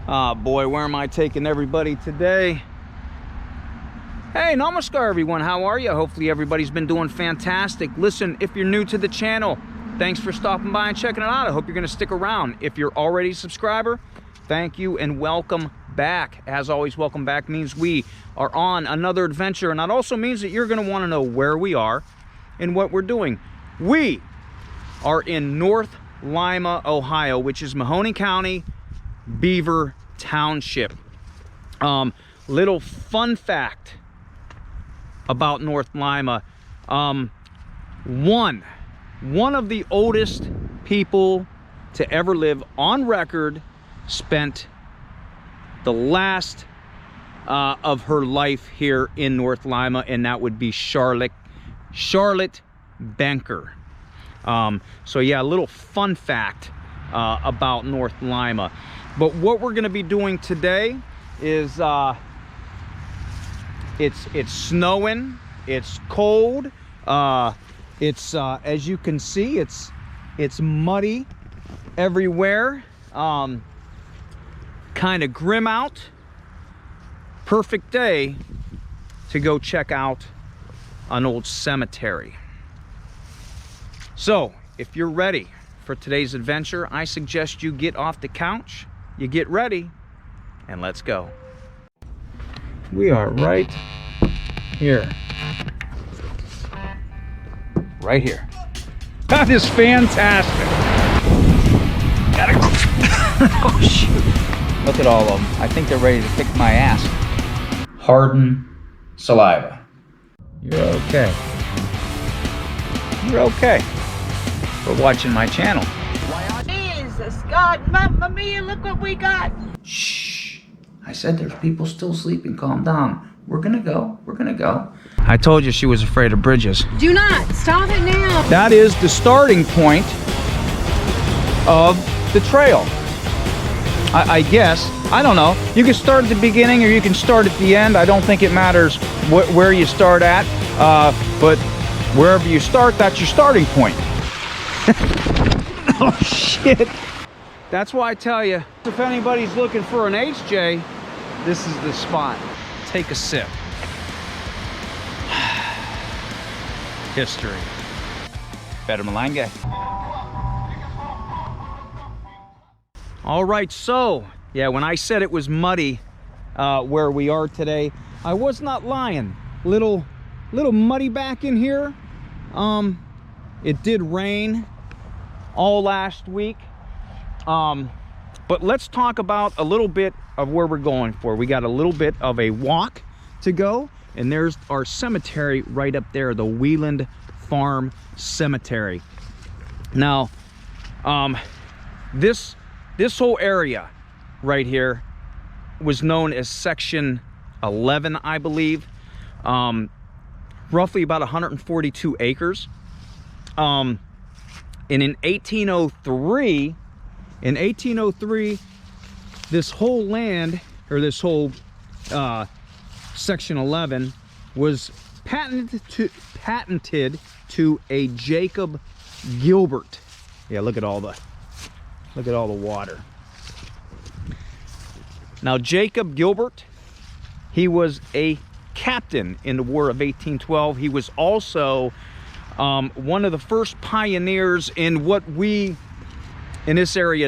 Boy, where am I taking everybody today? Hey, namaskar everyone, how are you? Hopefully everybody's been doing fantastic. Listen, if you're new to the channel, thanks for stopping by and checking it out. I hope you're gonna stick around. If you're already a subscriber, thank you and welcome back. As always, welcome back means we are on another adventure, and that also means that you're gonna wanna know where we are and what we're doing. We are in North Lima, Ohio, which is Mahoning County, Beaver Township. Little fun fact about North Lima. One of the oldest people to ever live on record spent the last of her life here in North Lima, and that would be Charlotte Banker. So yeah, a little fun fact about North Lima. But what we're going to be doing today is it's snowing, it's cold, it's as you can see, it's muddy everywhere, kind of grim out. Perfect day to go check out an old cemetery. So if you're ready for today's adventure, I suggest you get off the couch, you get ready, and let's go. We are right here. Right here. That is fantastic. Gotta go. Oh shoot. Look at all of them. I think they're ready to kick my ass. Harden saliva. You're okay. You're okay. For watching my channel. Jesus God, Mamma Mia, look what we got. Shh. I said there's people still sleeping. Calm down. We're gonna go. We're gonna go. I told you she was afraid of bridges. Do not. Stop it now. That is the starting point of the trail. I guess. I don't know. You can start at the beginning or you can start at the end. I don't think it matters where you start at. But wherever you start, that's your starting point. Oh, shit. That's why I tell you, if anybody's looking for an HJ, this is the spot. Take a sip. History. Better Malanga. All right, so, yeah, when I said it was muddy where we are today, I was not lying. Little muddy back in here. It did rain all last week. But let's talk about a little bit of where we're going for. We got a little bit of a walk to go, and there's our cemetery right up there, the Wealand Farm Cemetery. Now, this whole area right here was known as Section 11, I believe. Roughly about 142 acres. And in 1803, this whole land, or this whole Section 11, was patented to a Jacob Gilbert. Yeah, look at all the water. Now, Jacob Gilbert, he was a captain in the War of 1812. He was also one of the first pioneers in what we in this area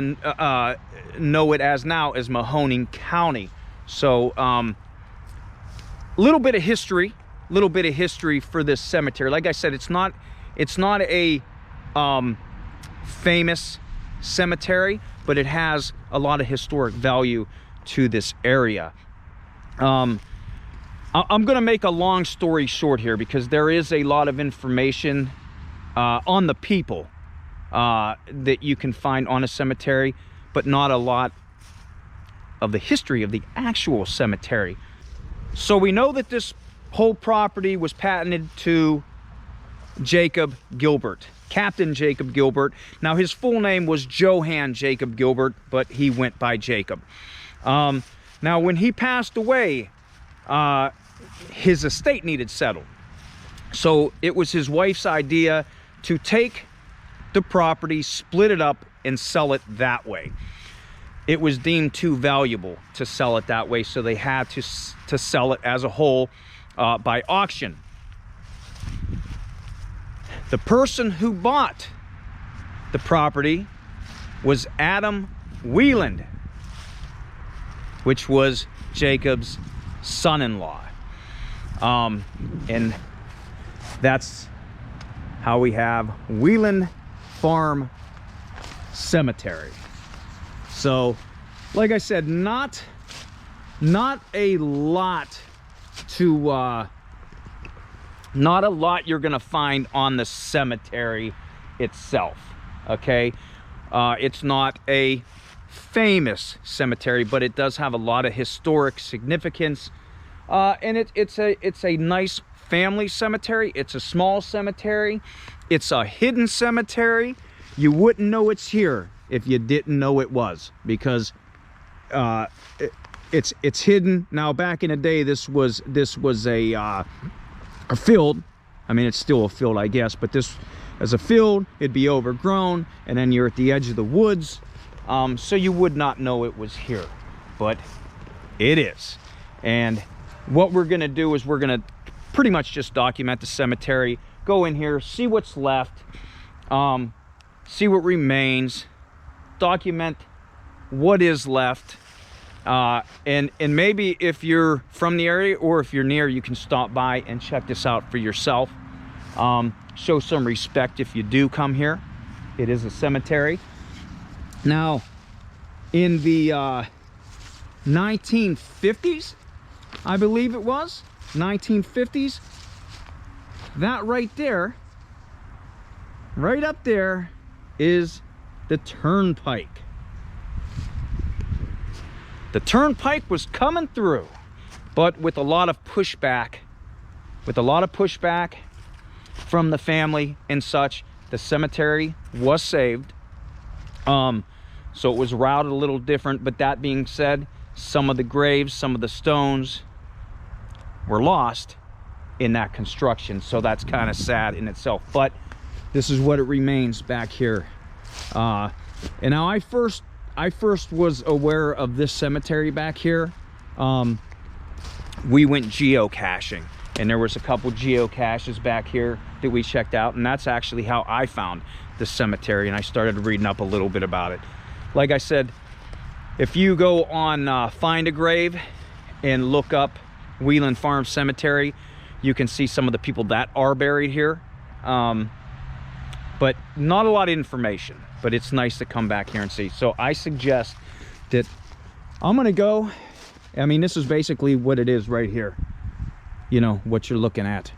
know it as now as Mahoning County. So little bit of history for this cemetery. Like I said, it's not a famous cemetery, but it has a lot of historic value to this area. I'm gonna make a long story short here because there is a lot of information on the people that you can find on a cemetery, but not a lot of the history of the actual cemetery. So we know that this whole property was patented to Jacob Gilbert, Captain Jacob Gilbert. Now, his full name was Johann Jacob Gilbert, but he went by Jacob. Now, when he passed away, his estate needed settled. So it was his wife's idea to take the property, split it up, and sell it that way. it was deemed too valuable to sell it that way, so they had to sell it as a whole by auction. The person who bought the property was Adam Wealand, which was Jacob's son-in-law. And that's how we have Wealand Farm Cemetery. So, like I said, not a lot to not a lot you're gonna find on the cemetery itself. Okay, it's not a famous cemetery, but it does have a lot of historic significance, and it's a nice family cemetery. It's a small cemetery. It's a hidden cemetery. You wouldn't know it's here if you didn't know it was, because it's hidden. Now, back in the day, this was a field. I mean, it's still a field, I guess, but this as a field, it'd be overgrown, and then you're at the edge of the woods, so you would not know it was here, but it is. And what we're gonna do is we're gonna pretty much just document the cemetery, go in here, see what's left, see what remains, document what is left, and maybe if you're from the area or if you're near, you can stop by and check this out for yourself. Show some respect if you do come here. It is a cemetery. Now, in the 1950s, I believe it was 1950s, that right there, right up there, is the Turnpike. The Turnpike was coming through, but with a lot of pushback, from the family and such, the cemetery was saved. So it was routed a little different, but that being said, some of the graves, some of the stones were lost in that construction, so that's kind of sad in itself. But this is what it remains back here. And now I first was aware of this cemetery back here. We went geocaching, and there was a couple geocaches back here that we checked out, and that's actually how I found the cemetery, and I started reading up a little bit about it. Like I said, if you go on Find a Grave and look up Wealand Farm Cemetery, you can see some of the people that are buried here, but not a lot of information, but it's nice to come back here and see. So I suggest that I'm gonna go, I mean, this is basically what it is right here, you know, what you're looking at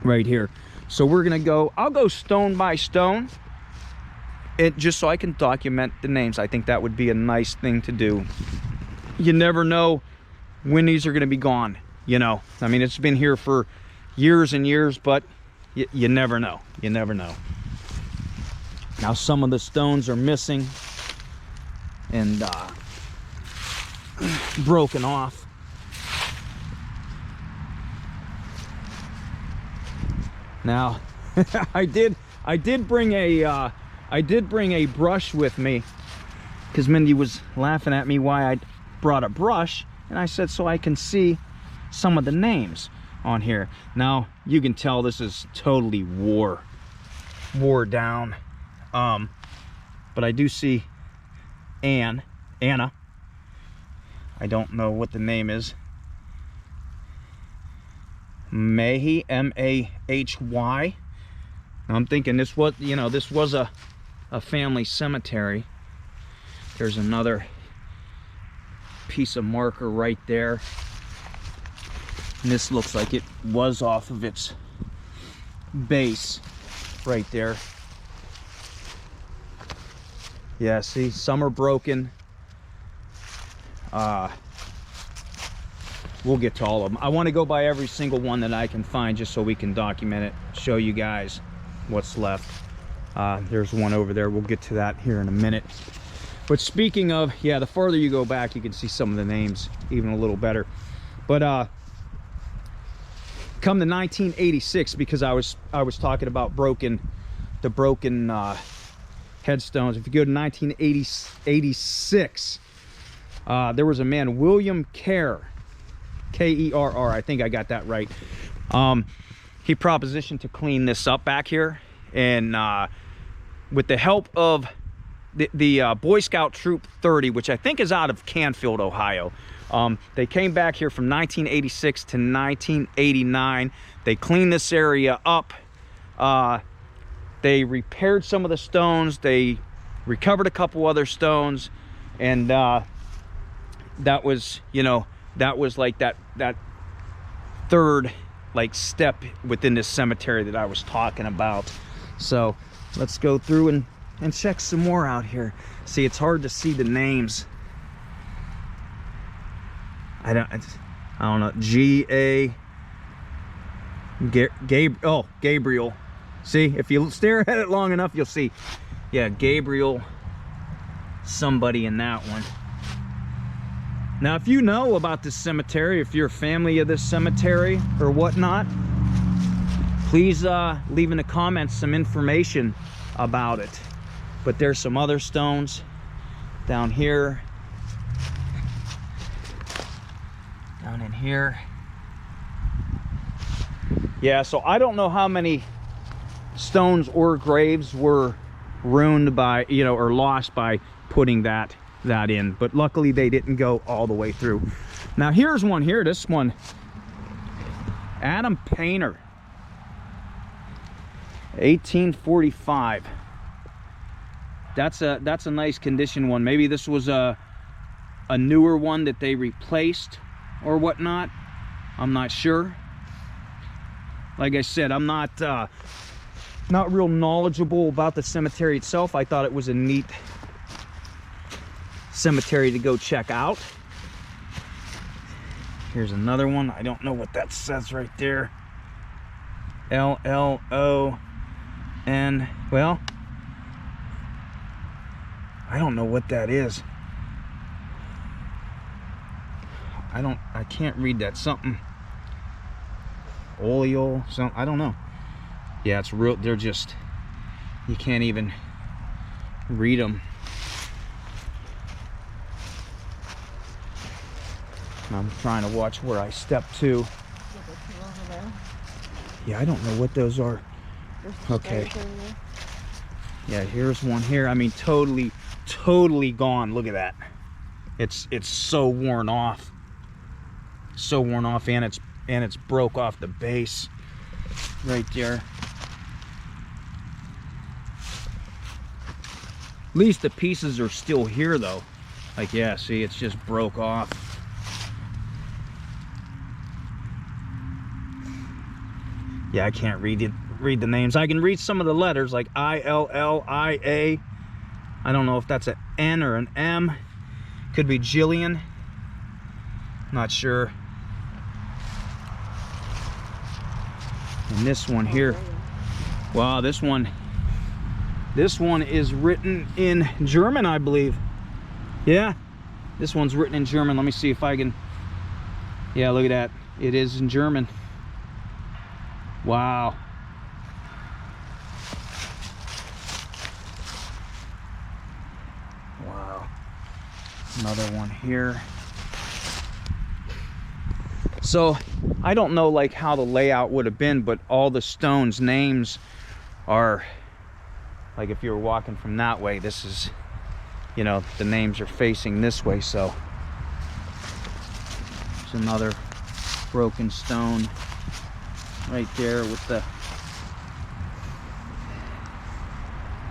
right here. So we're gonna go, I'll go stone by stone, and just so I can document the names. I think that would be a nice thing to do. You never know when these are gonna be gone, you know. I mean, it's been here for years and years, but you never know. You never know. Now, some of the stones are missing and broken off. Now, I did bring a brush with me, because Mindy was laughing at me why I brought a brush, and I said so I can see some of the names on here. Now you can tell this is totally wore down, but I do see Anna. I don't know what the name is. Mahy, M-A-H-Y. I'm thinking this was, you know, this was a family cemetery. There's another piece of marker right there. And this looks like it was off of its base right there. Yeah, see, some are broken. We'll get to all of them. I want to go by every single one that I can find, just so we can document it, show you guys what's left. There's one over there. We'll get to that here in a minute. But speaking of, yeah, the farther you go back, you can see some of the names even a little better. But come to 1986, because I was talking about the broken headstones. If you go to 1986, there was a man, William Kerr, K-E-R-R, I think I got that right. He propositioned to clean this up back here, and with the help of the Boy Scout Troop 30, which I think is out of Canfield, Ohio, they came back here from 1986 to 1989. They cleaned this area up. They repaired some of the stones. They recovered a couple other stones, and that was, you know, that was like that third like step within this cemetery that I was talking about. So let's go through and check some more out here. See, it's hard to see the names. I don't know. Gabriel. See, if you stare at it long enough, you'll see. Yeah, Gabriel, somebody in that one. Now, if you know about this cemetery, if you're a family of this cemetery or whatnot, please leave in the comments some information about it. But there's some other stones down here, down in here. Yeah, so I don't know how many stones or graves were ruined by, you know, or lost by putting that in, but luckily they didn't go all the way through. Now here's one here, this one, Adam Painter, 1845. That's a nice condition one. Maybe this was a newer one that they replaced or whatnot. I'm not sure. Like I said, I'm not real knowledgeable about the cemetery itself. I thought it was a neat cemetery to go check out. Here's another one. I don't know what that says right there. L-L-O-N. Well, I don't know what that is. I can't read that. Something oleal, I don't know. Yeah, it's real. They're just, you can't even read them. I'm trying to watch where I step to. Yeah, I don't know what those are. Okay. Yeah, here's one here. I mean, totally gone. Look at that. It's so worn off. So worn off, and it's broke off the base right there. At least the pieces are still here though. Like, yeah, see, it's just broke off. Yeah, I can't read the names. I can read some of the letters, like I-L-L-I-A. I don't know if that's an N or an M. Could be Jillian. Not sure. And this one here. Wow, this one is written in German, I believe. Yeah, this one's written in German. Let me see if I can. Yeah, look at that. It is in German. Wow. Wow. Another one here. So I don't know like how the layout would have been, but all the stones names are like, if you were walking from that way, this is, you know, the names are facing this way. So there's another broken stone right there with the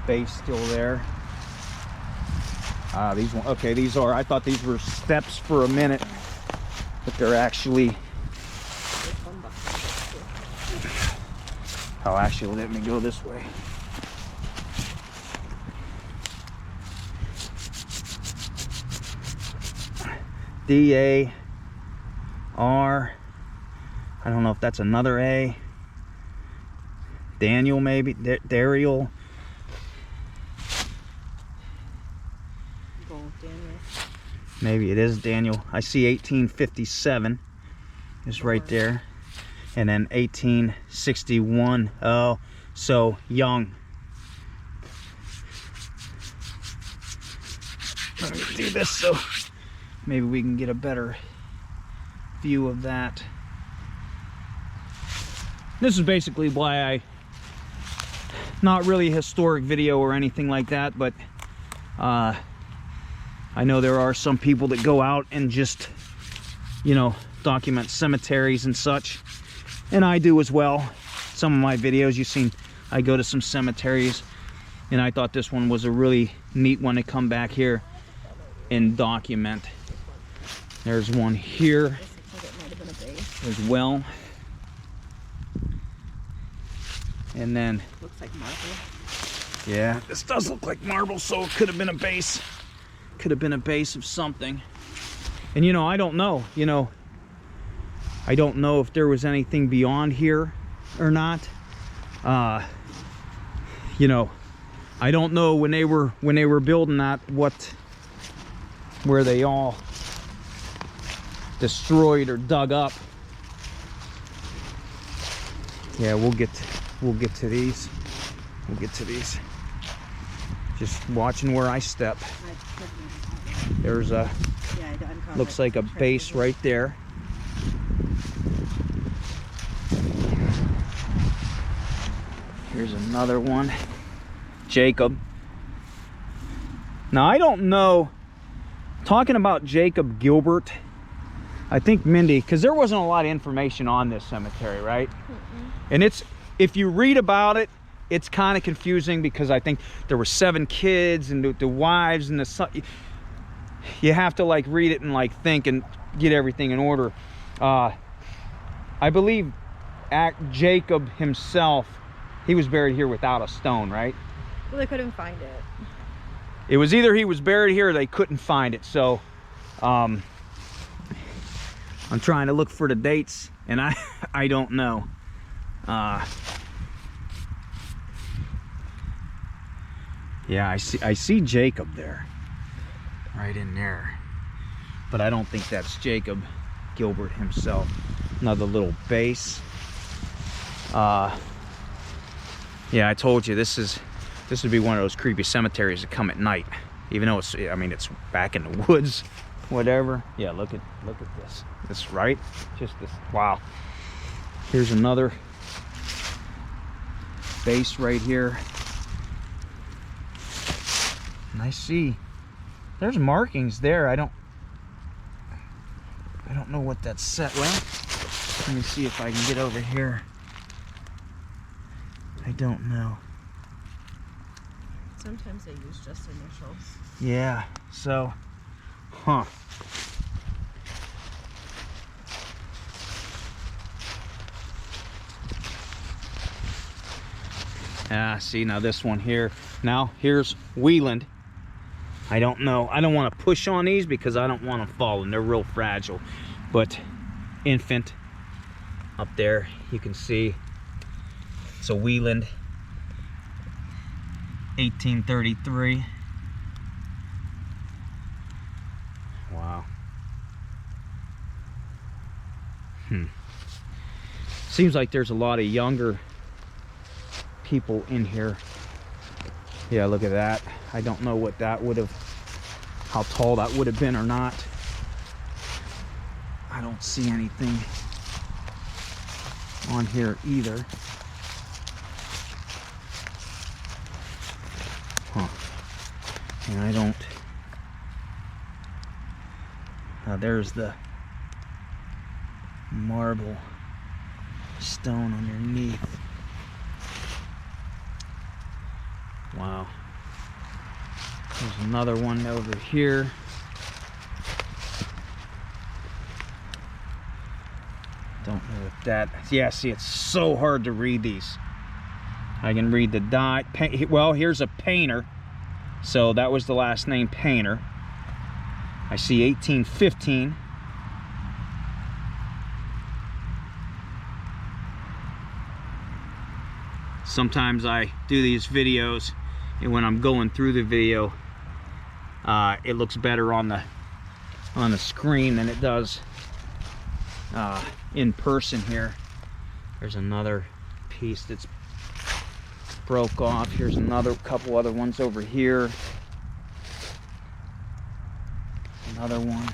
base still there. These ones, okay, these are, I thought these were steps for a minute, but they're actually, oh, actually let me go this way. D-A-R, I don't know if that's another A. Daniel, maybe. Dariel. Maybe it is Daniel. I see 1857 is right there. And then 1861. Oh, so young. Let me do this so maybe we can get a better view of that. This is basically why not really a historic video or anything like that, but I know there are some people that go out and just, you know, document cemeteries and such, and I do as well. Some of my videos you've seen, I go to some cemeteries, and I thought this one was a really neat one to come back here and document. There's one here as well. And then Looks like marble. yeah, this does look like marble, so it could have been a base. Could have been a base of something. And you know, I don't know, you know, I don't know if there was anything beyond here or not. You know, I don't know when they were building that where they all destroyed or dug up. Yeah, we'll get to these. We'll get to these. Just watching where I step. There's a looks like a base right there. Here's another one. Jacob. Now I don't know, talking about Jacob Gilbert, I think Mindy, because there wasn't a lot of information on this cemetery, right? And it's, if you read about it, it's kind of confusing because I think there were 7 kids and the wives and the son. You have to like read it and like think and get everything in order. I believe Jacob himself, he was buried here without a stone, right? Well, they couldn't find it. It was either he was buried here or they couldn't find it. So I'm trying to look for the dates and I don't know. Yeah, I see Jacob there, right in there, but I don't think that's Jacob Gilbert himself. Another little base. Yeah, I told you this would be one of those creepy cemeteries that come at night, even though it's, I mean, it's back in the woods, whatever. Yeah, look at this. This, right? Just this. Wow. Here's another base right here. And I see there's markings there. I don't know what that's set. Well, let me see if I can get over here. I don't know. Sometimes they use just initials. Yeah, so, huh. See, now this one here. Now, here's Wealand. I don't know. I don't want to push on these because I don't want them falling. They're real fragile. But infant up there, you can see. It's a Wealand, 1833. Wow. Seems like there's a lot of younger people in here. Yeah, look at that. I don't know what that would have, how tall that would have been or not. I don't see anything on here either. Huh. And I don't, there's the marble stone underneath. Wow. There's another one over here. Don't know what that, yeah, see, it's so hard to read these. I can read the dot. Well, here's a Painter. So that was the last name, Painter. I see 1815. Sometimes I do these videos, and when I'm going through the video, it looks better on the screen than it does in person here. There's another piece that's broke off. Here's another couple other ones over here. Another one.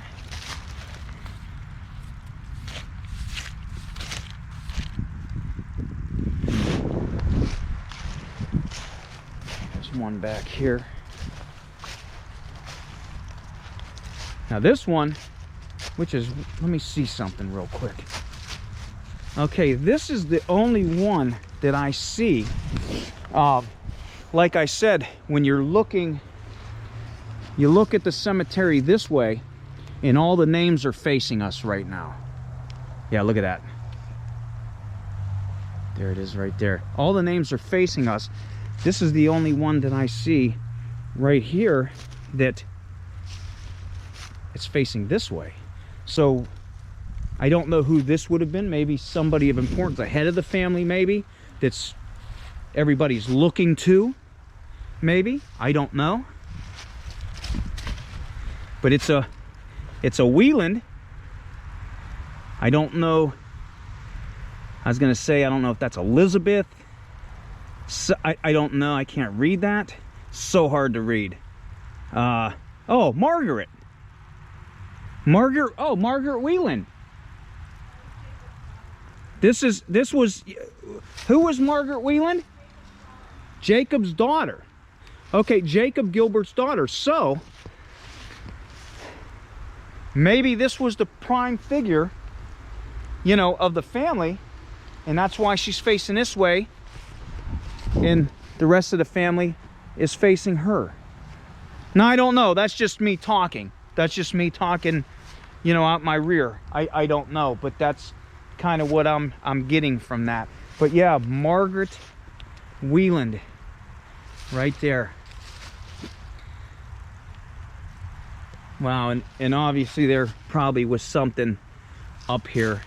There's one back here. Now this one, which is, let me see something real quick. Okay, this is the only one that I see. Like I said, when you're looking, you look at the cemetery this way, and all the names are facing us right now. Yeah, look at that. There it is right there. All the names are facing us. This is the only one that I see right here that it's facing this way. So I don't know who this would have been. Maybe somebody of importance, the head of the family, maybe, that's everybody's looking to. Maybe, I don't know. But it's a Wealand. I don't know. I was gonna say, I don't know if that's Elizabeth. So, I don't know. I can't read that. So hard to read. Oh, Margaret. Margaret Wealand. Who was Margaret Wealand? Jacob's daughter. Okay, Jacob Gilbert's daughter. So maybe this was the prime figure, you know, of the family, and that's why she's facing this way, and the rest of the family is facing her. Now, I don't know. That's just me talking. That's just me talking, you know, out my rear. I don't know, but that's kind of what I'm getting from that. But yeah, Margaret Wealand right there. Wow, and obviously there probably was something up here.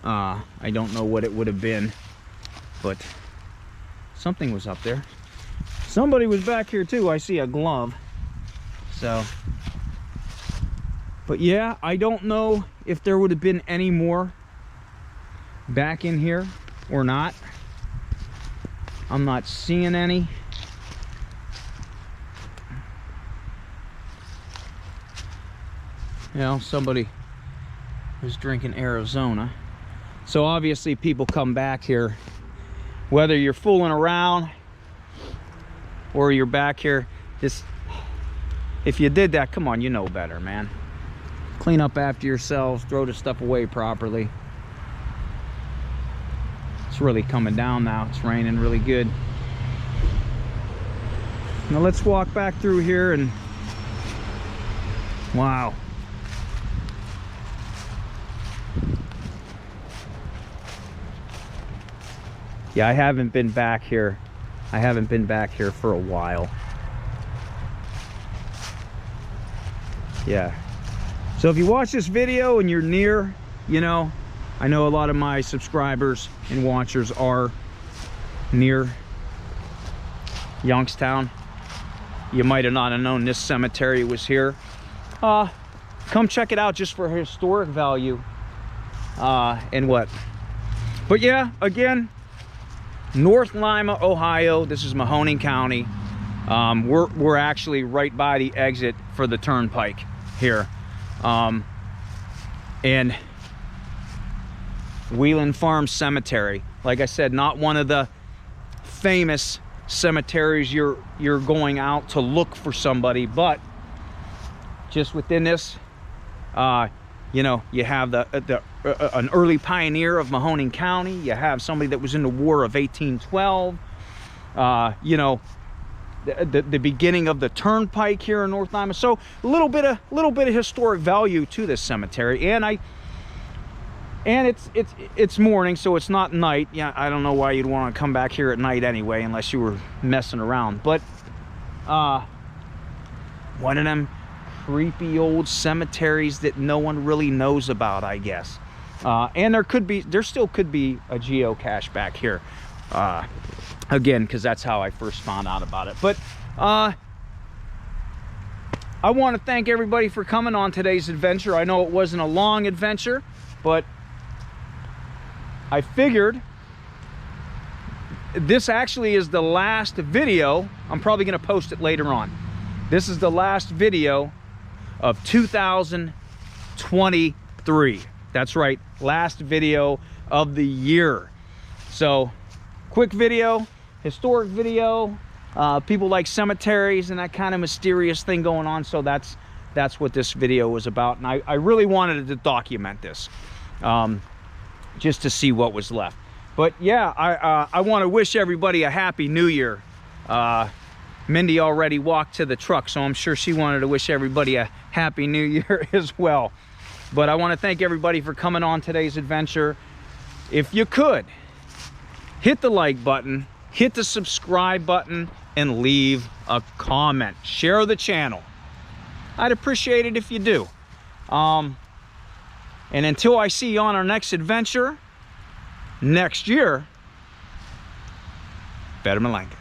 I don't know what it would have been, but something was up there. Somebody was back here too. I see a glove. So, but yeah, I don't know if there would have been any more back in here or not. I'm not seeing any. You know, somebody was drinking Arizona. So obviously people come back here, whether you're fooling around or you're back here. Just, if you did that, come on, you know better, man. Clean up after yourselves, throw the stuff away properly. It's really coming down now. It's raining really good. Now let's walk back through here and wow. Yeah, I haven't been back here. I haven't been back here for a while. Yeah. So if you watch this video and you're near, you know, I know a lot of my subscribers and watchers are near Youngstown. You might have not have known this cemetery was here. Come check it out just for historic value and what. But yeah, again, North Lima, Ohio. This is Mahoning County. We're actually right by the exit for the Turnpike here. And Wealand Farm Cemetery, like I said, not one of the famous cemeteries you're going out to look for somebody, but just within this, you know, you have an early pioneer of Mahoning County. You have somebody that was in the War of 1812. You know, the beginning of the Turnpike here in North Lima. So a little bit of historic value to this cemetery. And it's morning, so it's not night. Yeah, I don't know why you'd want to come back here at night anyway, unless you were messing around. But one of them creepy old cemeteries that no one really knows about, I guess. And there still could be a geocache back here. Again, because that's how I first found out about it. But I want to thank everybody for coming on today's adventure. I know it wasn't a long adventure, but I figured this actually is the last video. I'm probably going to post it later on. This is the last video of 2023. That's right, last video of the year. So quick video, historic video. People like cemeteries and that kind of mysterious thing going on. So that's what this video was about. And I really wanted to document this just to see what was left. But yeah, I want to wish everybody a happy new year. Mindy already walked to the truck, so I'm sure she wanted to wish everybody a happy new year as well. But I want to thank everybody for coming on today's adventure. If you could, hit the like button, hit the subscribe button, and leave a comment. Share the channel. I'd appreciate it if you do. And until I see you on our next adventure next year, better Malanga.